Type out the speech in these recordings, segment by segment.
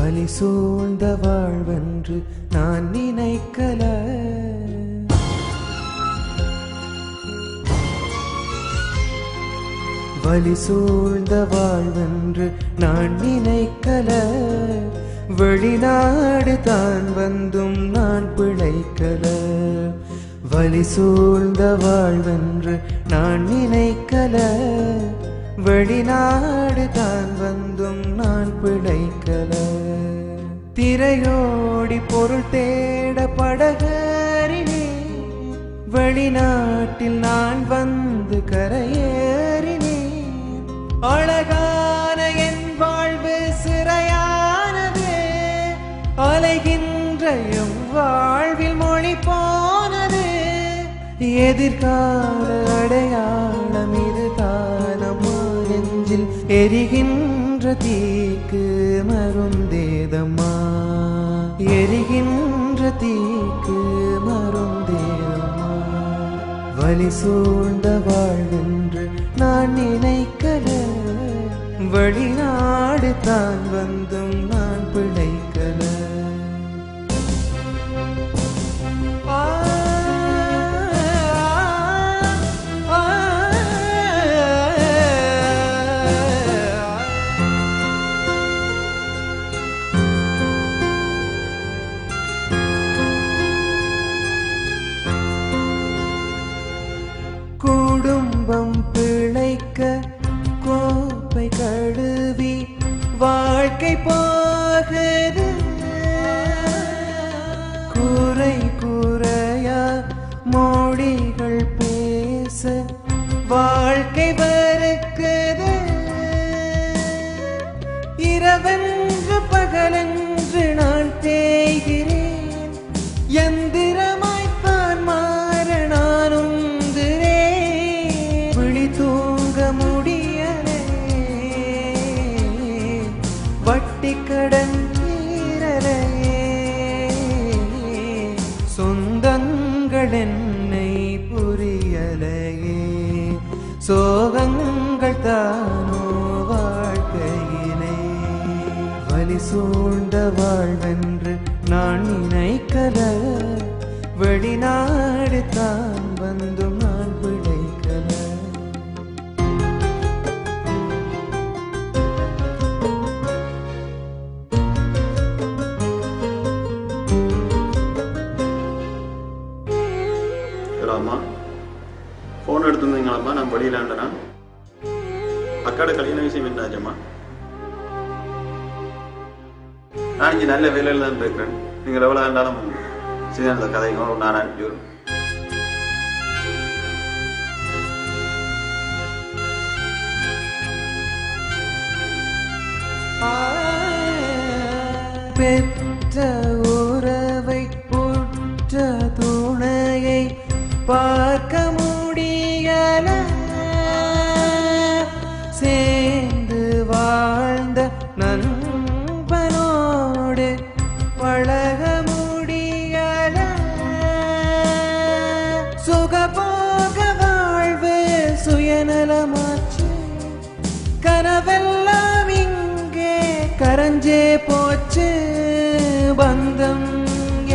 வலி சூழ்ந்த வாழ்வென்று நான் நினைக்கல. வலி சூழ்ந்த வாழ்வென்று நான் நினைக்கல. வெளிநாடு தான் வந்தும் நான் பிழைக்கல. வலி சூழ்ந்த வாழ்வென்று நான் நினைக்கல. வெளிநாடு தான் வந்தும் நான் பிழைக்கல. திரையோடி பொருள் தேட படகேறினே. வெளிநாட்டில் நான் வந்து கரையேறினே. அழகான என் வாழ்வு சிறையானது. அலைகின்ற எம் வாழ்வில் மொழி போனது. எதிர்கால அடையாளம் இது தானம்மா. நெஞ்சில் எரிகின்ற தீக்கு மருந்தேதம்மா. எரிகின்ற தீக்கு மருந்தேதம்மா. வலி சூழ்ந்த வாழ்வென்று நான் நினைக்கல. வெளிநாடு தான் வந்தும் நான் பிழைக்கல. குடும்பம் பிழைக்க கோப்பை கழுவி வாழ்க்கை போகுது. குறை குறையா மொழிகள் பேச வாழ்க்கை வருக்குது. இரவென்று பகலென்று நான் தேய்கிறேன். எந்திரமாய்த்தான் மாற நானும் தூங்க முடியலே. வட்டி கடன் தீரலே. சொந்தங்கள் என்னை புரியலையே. சோகங்கள் தானோ வாழ்க்கையிலே. வலி சூழ்ந்த வாழ்வென்று நான் நினைக்கல. வெளிநாடு தான் வந்தும் நான் பிழைக்கல. அம்மா ஃபோன் எடுத்துருந்தீங்களாம்மா? நான் வெளியிலாண்டனா அக்காட கல்யாண விஷயம் என்னாச்சம்மா? நான் இங்கே நல்ல வேலையில் தான் இருக்கிறேன். நீங்கள் எவ்வளோ வேண்டாலும் சீதானந்த கதைங்க நான் அனுப்பிச்சு. பெற்ற உறவை புற்ற துணையை பார்க்க முடியல. சேர்ந்து வாழ்ந்த நண்பனோடு பழக முடியல. சுகபோக வாழ்வு சுயநலமாச்சு. கனவெல்லாம் இங்கே கரஞ்சே போச்சு. பந்தம்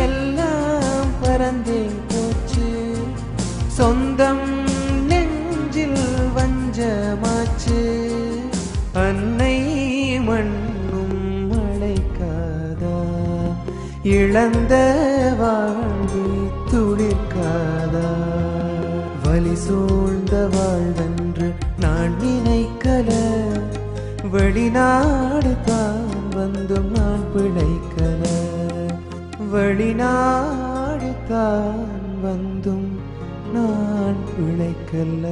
எல்லாம் பறந்தே போச்சு. சொந்தம் நெஞ்சில் வஞ்சமாச்சு. அன்னை மண்ணும் அழைக்காதா. இழந்த வாழ்வு துளிர்க்காதா. வலி சூழ்ந்த வாழ்வென்று நான் நினைக்கல. வெளிநாடு தான் வந்தும் நான் பிழைக்கல. வெளிநாடு தான் வந்தும் நான் பிழைக்கல.